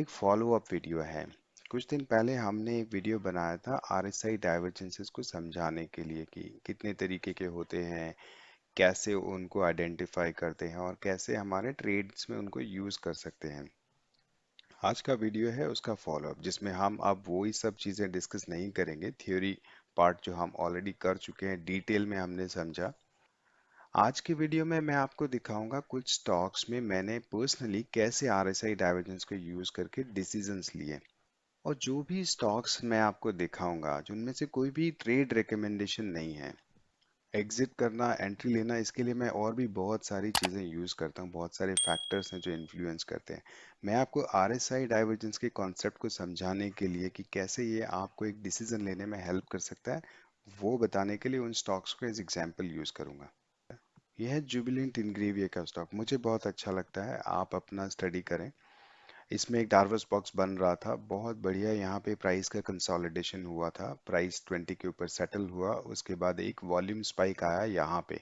एक follow up video है। कुछ दिन पहले हमने एक वीडियो बनाया था आरएसआई डाइवर्जेंसेस को समझाने के लिए कि कितने तरीके के होते हैं, कैसे उनको आइडेंटिफाई करते हैं और कैसे हमारे ट्रेड्स में उनको यूज़ कर सकते हैं। आज का वीडियो है उसका फॉलो अप, जिसमें हम अब वही सब चीज़ें डिस्कस नहीं करेंगे। थ्योरी पार्ट जो हम ऑलरेडी कर चुके हैं, डिटेल में हमने समझा। आज की वीडियो में मैं आपको दिखाऊंगा कुछ स्टॉक्स में मैंने पर्सनली कैसे आरएसआई डाइवर्जेंस को यूज़ करके डिसीजंस लिए। और जो भी स्टॉक्स मैं आपको दिखाऊंगा, जिनमें से कोई भी ट्रेड रिकमेंडेशन नहीं है। एग्जिट करना, एंट्री लेना, इसके लिए मैं और भी बहुत सारी चीज़ें यूज़ करता हूँ। बहुत सारे फैक्टर्स हैं जो इन्फ्लुएंस करते हैं। मैं आपको आरएसआई डाइवर्जेंस के कॉन्सेप्ट को समझाने के लिए कि कैसे ये आपको एक डिसीजन लेने में हेल्प कर सकता है, वो बताने के लिए उन स्टॉक्स को एज एग्जाम्पल यूज़ करूंगा। यह है जुबिलेंट इंग्रेविया का स्टॉक। मुझे बहुत अच्छा लगता है, आप अपना स्टडी करें। इसमें एक डार्वस बॉक्स बन रहा था, बहुत बढ़िया। यहाँ पे प्राइस का कंसोलिडेशन हुआ था, प्राइस 20 के ऊपर सेटल हुआ। उसके बाद एक वॉल्यूम स्पाइक आया यहाँ पे।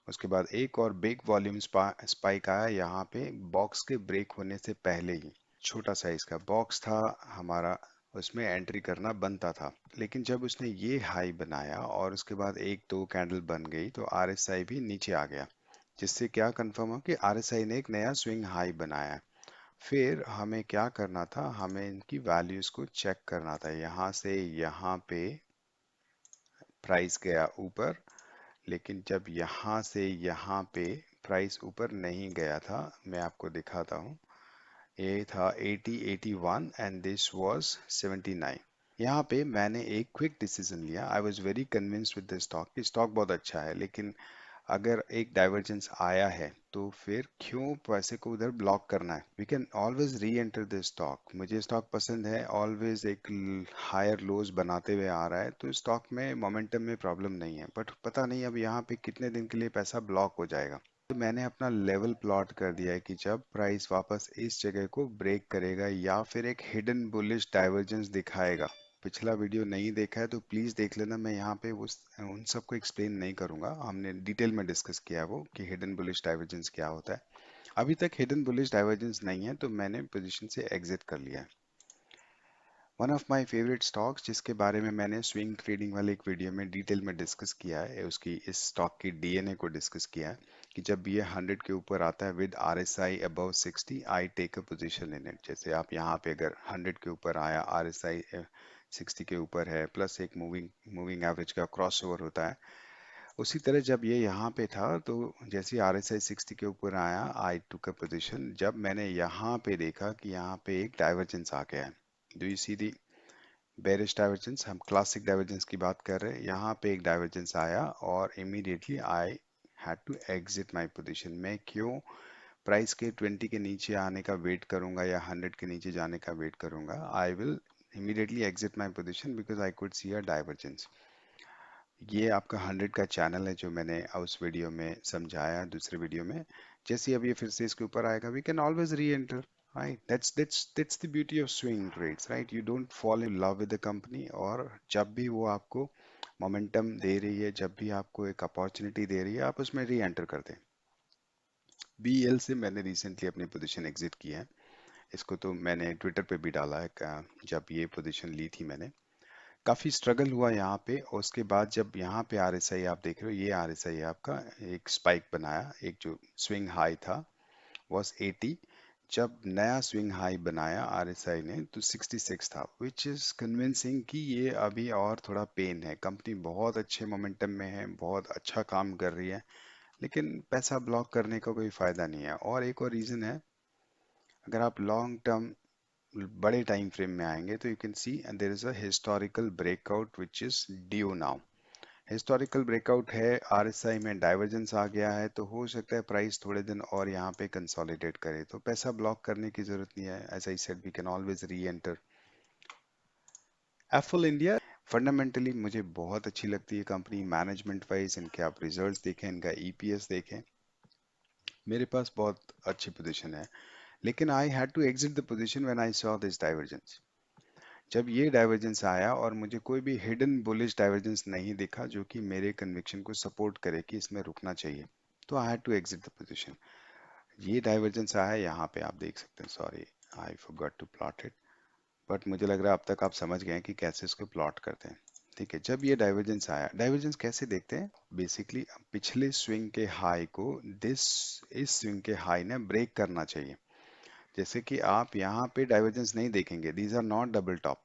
उसके बाद एक और बिग वॉल्यूम स्पाइक आया यहाँ पे, बॉक्स के ब्रेक होने से पहले ही। छोटा साइज का बॉक्स था हमारा, उसमें एंट्री करना बनता था। लेकिन जब उसने ये हाई बनाया और उसके बाद एक दो कैंडल बन गई, तो आरएसआई भी नीचे आ गया, जिससे क्या कंफर्म हो कि आरएसआई ने एक नया स्विंग हाई बनाया है। फिर हमें क्या करना था, हमें इनकी वैल्यूज को चेक करना था। यहाँ से यहाँ पे प्राइस गया ऊपर, लेकिन जब यहाँ से यहाँ पे प्राइस ऊपर नहीं गया था। मैं आपको दिखाता हूँ। ये था 80, 81 एंड दिस वाज 79। यहाँ पे मैंने एक क्विक डिसीजन लिया। I was very convinced with the stock. Stock बहुत अच्छा है, लेकिन अगर एक डाइवर्जेंस आया है तो फिर क्यों पैसे को उधर ब्लॉक करना है। We can always re-enter the stock. मुझे स्टॉक पसंद है, ऑलवेज एक हायर लोज बनाते हुए आ रहा है, तो स्टॉक में मोमेंटम में प्रॉब्लम नहीं है। बट पता नहीं अब यहाँ पे कितने दिन के लिए पैसा ब्लॉक हो जाएगा। तो मैंने अपना लेवल प्लॉट कर दिया है कि जब प्राइस वापस इस जगह को ब्रेक करेगा या फिर एक हिडन बुलिश डाइवर्जेंस दिखाएगा। पिछला वीडियो नहीं देखा है तो प्लीज़ देख लेना। मैं यहाँ पे उन सबको एक्सप्लेन नहीं करूंगा, हमने डिटेल में डिस्कस किया है वो कि हिडन बुलिश डाइवर्जेंस क्या होता है। अभी तक हिडन बुलिश डाइवर्जेंस नहीं है, तो मैंने पोजीशन से एग्जिट कर लिया है। One of my favourite stocks, जिसके बारे में मैंने स्विंग ट्रेडिंग वाले एक वीडियो में डिटेल में डिस्कस किया है, उसकी इस स्टॉक की डीएनए को डिस्कस किया है कि जब ये 100 के ऊपर आता है with RSI above 60, I take a position in it. जैसे आप यहाँ पे अगर 100 के ऊपर आया, आरएसआई 60 के ऊपर है, प्लस एक मूविंग एवरेज का क्रॉसओवर होता है, उसी तरह जब ये यहाँ पे था, तो जैसे आरएसआई 60 के ऊपर आया, आई टुक अ पोजीशन। जब मैंने यहाँ पे देखा कि यहाँ पे एक डाइवर्जेंस आ गया है, do you see the bearish divergence, हम क्लासिक डाइवर्जेंस की बात कर रहे हैं। यहाँ पे एक डाइवर्जेंस आया और immediately I had to exit my position. मैं क्यों प्राइस के 20 के नीचे आने का वेट करूंगा या 100 के नीचे जाने का वेट करूंगा। I will immediately exit my position because I could see a divergence। ये आपका 100 का चैनल है जो मैंने उस वीडियो में समझाया, दूसरे वीडियो में। जैसे अब ये फिर से इसके ऊपर आएगा, we can always re-enter. Right, that's the beauty of swing trades. Right, you don't fall in love with the company, और जब भी वो आपको मोमेंटम दे रही है, जब भी आपको एक अपॉर्चुनिटी दे रही है, आप उसमें री एंटर कर दें। बीएल से मैंने रिसेंटली अपनी पोजीशन एग्जिट की है। इसको तो मैंने ट्विटर पे भी डाला है, जब ये पोजीशन ली थी मैंने काफी स्ट्रगल हुआ यहाँ पे। और उसके बाद जब यहाँ पे आरएसआई आप देख रहे हो, ये आरएसआई है आपका, एक स्पाइक बनाया, एक जो स्विंग हाई था वॉज 80। जब नया स्विंग हाई बनाया आरएसआई ने तो 66 था, विच इज कन्विंसिंग कि ये अभी और थोड़ा पेन है। कंपनी बहुत अच्छे मोमेंटम में है, बहुत अच्छा काम कर रही है, लेकिन पैसा ब्लॉक करने का कोई फायदा नहीं है। और एक और रीजन है, अगर आप लॉन्ग टर्म बड़े टाइम फ्रेम में आएंगे तो you can see there is a historical breakout which is due now. Historical breakout है, आरएसआई में डाइवर्जेंस आ गया है, तो हो सकता है प्राइस थोड़े दिन और यहाँ पे कंसोलिडेट करे, तो पैसा ब्लॉक करने की जरूरत नहीं है। As I said, we can always re-enter. Affle India fundamentally मुझे बहुत अच्छी लगती है कंपनी। मैनेजमेंट वाइज इनके आप रिजल्ट्स देखें, इनका ईपीएस देखें, मेरे पास बहुत अच्छी पोजीशन है। लेकिन I had to exit the position when I saw this divergence. जब ये डाइवर्जेंस आया और मुझे कोई भी हिडन बुलिश डाइवर्जेंस नहीं दिखा जो कि मेरे कन्विक्शन को सपोर्ट करे कि इसमें रुकना चाहिए, तो I had to exit the position. ये डाइवर्जेंस आया यहाँ पे, आप देख सकते हैं, sorry, I forgot to plot it, but मुझे लग रहा है अब तक आप समझ गए हैं कि कैसे इसको प्लॉट करते हैं। ठीक है, जब ये डाइवर्जेंस आया, डाइवर्जेंस कैसे देखते हैं, बेसिकली पिछले स्विंग के हाई को दिस इस स्विंग के हाई ने ब्रेक करना चाहिए। जैसे कि आप यहाँ पे डाइवर्जेंस नहीं देखेंगे, these are not double top,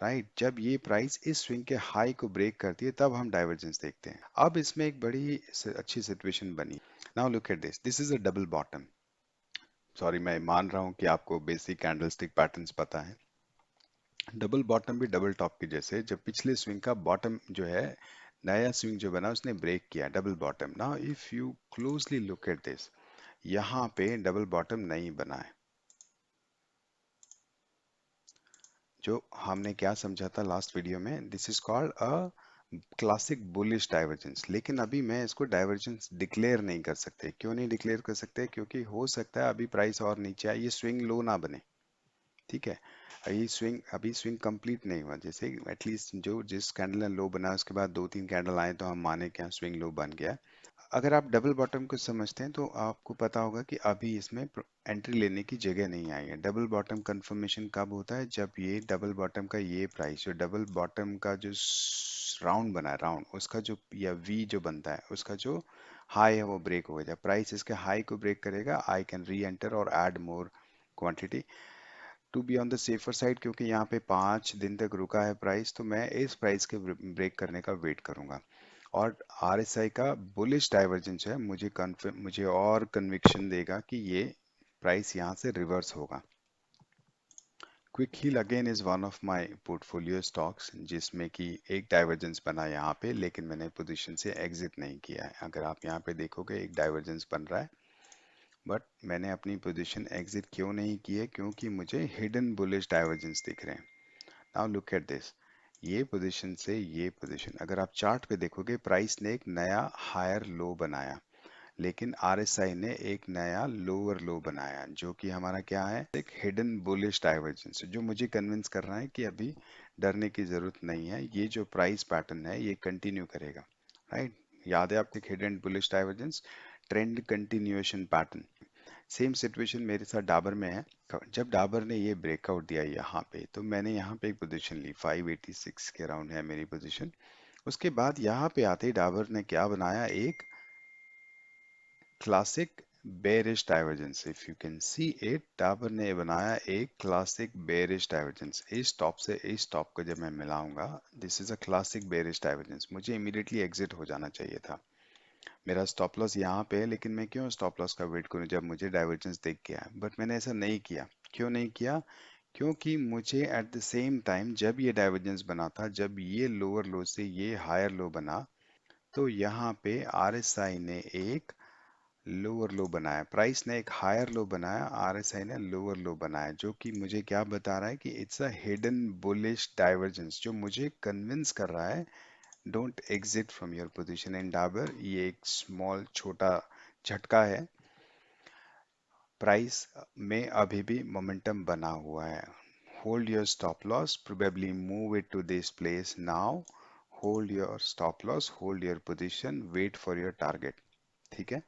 right. जब ये प्राइस इस स्विंग के हाई को ब्रेक करती है तब हम डाइवर्जेंस देखते हैं। अब इसमें एक बड़ी अच्छी सिचुएशन बनी। Now look at this, this is a double bottom. Sorry, मैं मान रहा हूँ कि आपको बेसिक कैंडलस्टिक पैटर्न्स पता है। डबल बॉटम भी डबल टॉप के जैसे, जब पिछले स्विंग का बॉटम जो है, नया स्विंग जो बना उसने ब्रेक किया, double bottom. Now if you closely look at this, यहाँ पे डबल बॉटम नहीं बना है। जो हमने क्या समझा था लास्ट वीडियो में, this is called a classic bullish divergence. लेकिन अभी मैं इसको डाइवर्जेंस डिक्लेयर नहीं कर सकते। क्यों नहीं डिक्लेयर कर सकते? क्योंकि हो सकता है अभी प्राइस और नीचे आए, ये स्विंग लो ना बने। ठीक है, अभी स्विंग कंप्लीट नहीं हुआ। जैसे एटलीस्ट जो जिस कैंडल ने लो बना उसके बाद दो तीन कैंडल आए तो हम माने क्या स्विंग लो बन गया। अगर आप डबल बॉटम को समझते हैं तो आपको पता होगा कि अभी इसमें एंट्री लेने की जगह नहीं आई है। डबल बॉटम कंफर्मेशन कब होता है? जब ये डबल बॉटम का ये प्राइस, जो डबल बॉटम का जो राउंड बना है, राउंड उसका जो या वी जो बनता है, उसका जो हाई है वो ब्रेक हो जाए। प्राइस इसके हाई को ब्रेक करेगा, आई कैन री एंटर और add more quantity to be on the safer side. क्योंकि यहाँ पे 5 दिन तक रुका है प्राइस, तो मैं इस प्राइस के ब्रेक करने का वेट करूंगा। और आरएसआई का बुलिश डाइवर्जेंस है, मुझे और कन्विक्शन देगा कि ये प्राइस यहाँ से रिवर्स होगा। Quick Heal again is one of my portfolio stocks, जिसमें कि एक डाइवर्जेंस बना यहाँ पे, लेकिन मैंने पोजीशन से एग्जिट नहीं किया है। अगर आप यहाँ पे देखोगे एक डाइवर्जेंस बन रहा है, बट मैंने अपनी पोजीशन एग्जिट क्यों नहीं की है? क्योंकि मुझे हिडन बुलिश डाइवर्जेंस दिख रहे हैं। नाउ लुक एट दिस, ये पोजीशन से ये पोजीशन, अगर आप चार्ट पे देखोगे, प्राइस ने एक नया हायर लो बनाया, लेकिन आरएसआई ने एक नया लोअर लो बनाया, जो कि हमारा क्या है, एक हिडन बुलिश डाइवर्जेंस, जो मुझे कन्विंस कर रहा है कि अभी डरने की जरूरत नहीं है, ये जो प्राइस पैटर्न है ये कंटिन्यू करेगा। राइट, याद है आपको hidden bullish divergence, trend continuation pattern. Same situation मेरे साथ डाबर में है। जब डाबर ने ये ब्रेकआउट दिया यहाँ पे, तो मैंने यहाँ पे एक पोजीशन ली, 586 के अराउंड है मेरी पोजीशन। उसके बाद यहाँ पे आते ही डाबर ने क्या बनाया, एक classic bearish divergence. If you can see it, Dabur ने बनाया एक क्लासिक बेरिश डाइवर्जेंस। इस टॉप से इस टॉप को जब मैं मिलाऊंगा, this is a classic bearish divergence. मुझे इमीडिएटली एग्जिट हो जाना चाहिए था। मेरा स्टॉप लॉस यहाँ पे है, लेकिन मैं क्यों स्टॉप लॉस का वेट करूं जब मुझे डाइवर्जेंस दिख गया है? बट मैंने ऐसा नहीं किया। क्यों नहीं किया? क्योंकि मुझे एट द सेम टाइम जब ये डाइवर्जेंस बना था, जब ये लोअर लो से ये हायर लो बना, तो यहाँ पे आरएसआई ने एक लोअर लो बनाया, प्राइस ने एक हायर लो बनाया, आरएसआई ने लोअर लो बनाया, जो कि मुझे क्या बता रहा है कि it's a hidden bullish divergence, जो मुझे कन्विंस कर रहा है don't exit from your position in Dabur. ये एक स्मॉल छोटा झटका है, प्राइस में अभी भी मोमेंटम बना हुआ है। Hold your stop loss, probably move it to this place now. Hold your stop loss, hold your position, wait for your target. ठीक है।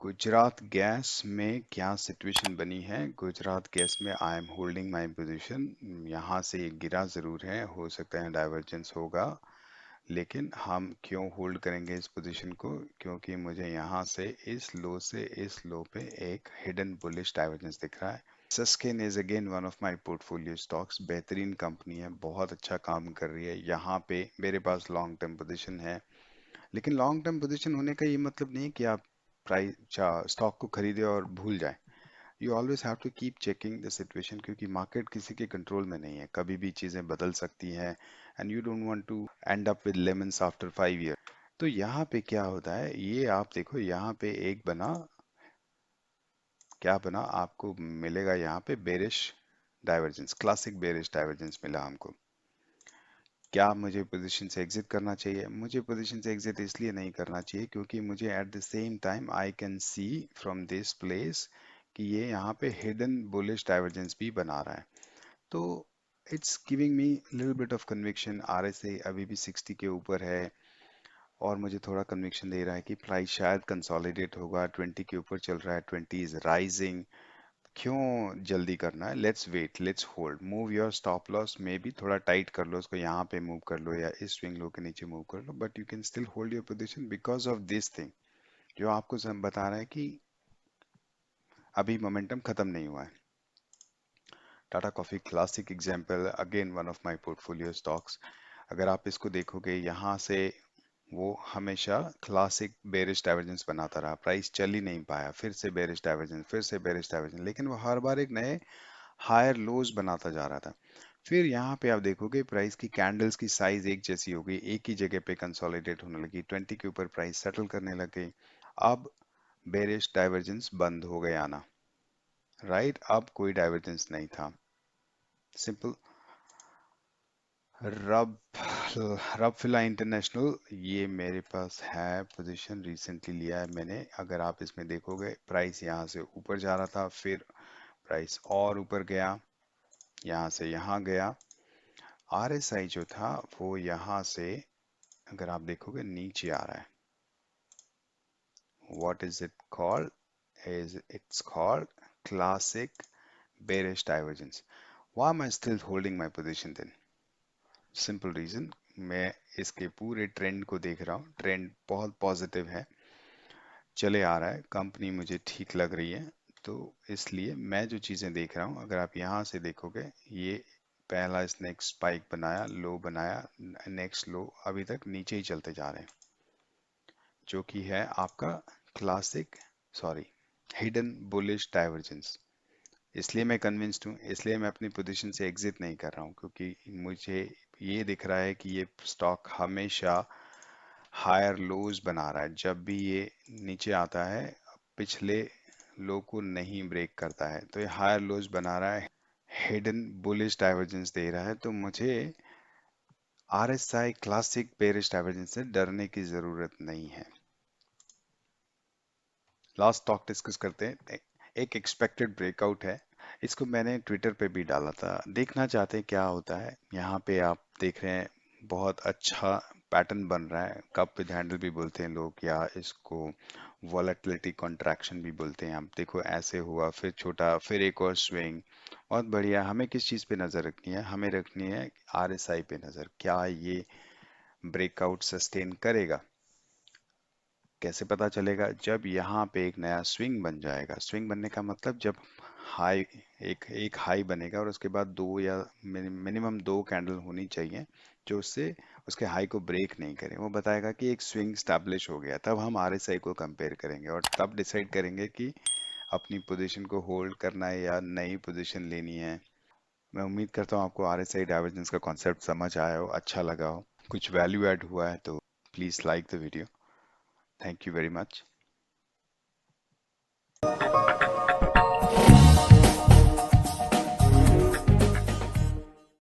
गुजरात गैस में क्या सिचुएशन बनी है? गुजरात गैस में I am holding my position. यहाँ से ये गिरा जरूर है, हो सकता है डाइवर्जेंस होगा, लेकिन हम क्यों होल्ड करेंगे इस पोजीशन को? क्योंकि मुझे यहाँ से इस लो से इस लो पे एक हिडन बुलिश डाइवर्जेंस दिख रहा है। Sasken is again one of my portfolio stocks. बेहतरीन कंपनी है, बहुत अच्छा काम कर रही है। यहाँ पे मेरे पास लॉन्ग टर्म पोजीशन है, लेकिन लॉन्ग टर्म पोजीशन होने का ये मतलब नहीं है कि आप प्राइस स्टॉक को खरीदे और भूल जाए। You always have to keep checking the situation, क्योंकि मार्केट किसी के कंट्रोल में नहीं है, कभी भी चीजें बदल सकती हैं, and you don't want to end up with lemons after 5 year. तो यहाँ पे क्या होता है, ये आप देखो, यहाँ पे एक बना, क्या बना, आपको मिलेगा यहाँ पे bearish divergence, classic bearish divergence मिला हमको। क्या मुझे पोजीशन से एग्जिट करना चाहिए? मुझे पोजीशन से एग्जिट इसलिए नहीं करना चाहिए क्योंकि मुझे at the same time I can see from this place कि ये यहाँ पे हिडन बुलिश डाइवर्जेंस भी बना रहा है। तो it's giving me little bit of conviction. RSI अभी भी 60 के ऊपर है, और मुझे थोड़ा कन्विक्शन दे रहा है कि प्राइस शायद कंसोलिडेट होगा, 20 के ऊपर चल रहा है, 20 इज राइजिंग। क्यों जल्दी करना है? Let's wait, let's hold, move your stop loss, maybe थोड़ा टाइट कर लो उसको, यहाँ पे मूव कर लो या इस स्विंग लो के नीचे मूव कर लो, but you can still hold your position because of this thing, जो आपको बता रहा है कि अभी मोमेंटम खत्म नहीं हुआ है। Tata coffee classic example, again one of my portfolio stocks. अगर आप इसको देखोगे यहाँ से, वो हमेशा क्लासिक बेरिश डाइवर्जेंस बनाता रहा, प्राइस चल ही नहीं पाया, फिर से बेरिश डाइवर्जेंस, फिर से बेरिश डाइवर्जेंस, लेकिन वो हर बार एक नए हायर लोज बनाता जा रहा था। फिर यहाँ पे आप देखोगे प्राइस की कैंडल्स की साइज एक जैसी हो गई, एक ही जगह पे कंसोलिडेट होने लगी, 20 के ऊपर प्राइस सेटल करने लग गई। अब बेरिश डाइवर्जेंस बंद हो गया आना, राइट? अब कोई डाइवर्जेंस नहीं था, सिंपल। रब रब फिला इंटरनेशनल, ये मेरे पास है पोजीशन, रिसेंटली लिया है मैंने। अगर आप इसमें देखोगे प्राइस यहाँ से ऊपर जा रहा था, फिर प्राइस और ऊपर गया, यहाँ से यहाँ गया। आरएसआई जो था वो यहाँ से, अगर आप देखोगे, नीचे आ रहा है। What is it called? Is it's called classic bearish divergence. Why am I still holding my position then? Simple reason, मैं इसके पूरे ट्रेंड को देख रहा हूँ, ट्रेंड बहुत पॉजिटिव है, चले आ रहा है, कंपनी मुझे ठीक लग रही है, तो इसलिए मैं जो चीज़ें देख रहा हूँ, अगर आप यहाँ से देखोगे, ये पहला इसने एक स्पाइक बनाया, लो बनाया, नेक्स्ट लो, अभी तक नीचे ही चलते जा रहे हैं, जो कि है आपका classic, sorry, hidden bullish divergence. इसलिए मैं कन्विंस्ड हूँ, इसलिए मैं अपनी पोजीशन से एग्जिट नहीं कर रहा हूँ, क्योंकि मुझे ये दिख रहा है कि ये स्टॉक हमेशा हायर लोज बना रहा है, जब भी ये नीचे आता है पिछले लो को नहीं ब्रेक करता है, तो ये हायर लोज बना रहा है, हिडन बुलिश डाइवर्जेंस दे रहा है, तो मुझे आरएसआई क्लासिक बेरिश डाइवर्जेंस से डरने की जरूरत नहीं है। लास्ट स्टॉक डिस्कस करते हैं, एक एक्सपेक्टेड ब्रेकआउट है, इसको मैंने ट्विटर पे भी डाला था, देखना चाहते हैं क्या होता है। यहाँ पे आप देख रहे हैं बहुत अच्छा पैटर्न बन रहा है, कप विद हैंडल भी बोलते हैं लोग, या इसको वॉलेटिलिटी कॉन्ट्रैक्शन भी बोलते हैं। आप देखो ऐसे हुआ, फिर छोटा, फिर एक और स्विंग, बहुत बढ़िया। हमें किस चीज़ पे नज़र रखनी है? हमें रखनी है आरएसआई पे नज़र, क्या ये ब्रेकआउट सस्टेन करेगा? कैसे पता चलेगा? जब यहाँ पे एक नया स्विंग बन जाएगा, स्विंग बनने का मतलब जब हाई, एक एक हाई बनेगा और उसके बाद दो या मिनिमम दो कैंडल होनी चाहिए जो उससे उसके हाई को ब्रेक नहीं करें, वो बताएगा कि एक स्विंग स्टैब्लिश हो गया। तब हम आरएसआई को कंपेयर करेंगे और तब डिसाइड करेंगे कि अपनी पोजीशन को होल्ड करना है या नई पोजीशन लेनी है। मैं उम्मीद करता हूँ आपको आरएसआई डाइवर्जेंस का कॉन्सेप्ट समझ आया हो, अच्छा लगा हो, कुछ वैल्यू ऐड हुआ है तो please like the video. Thank you very much.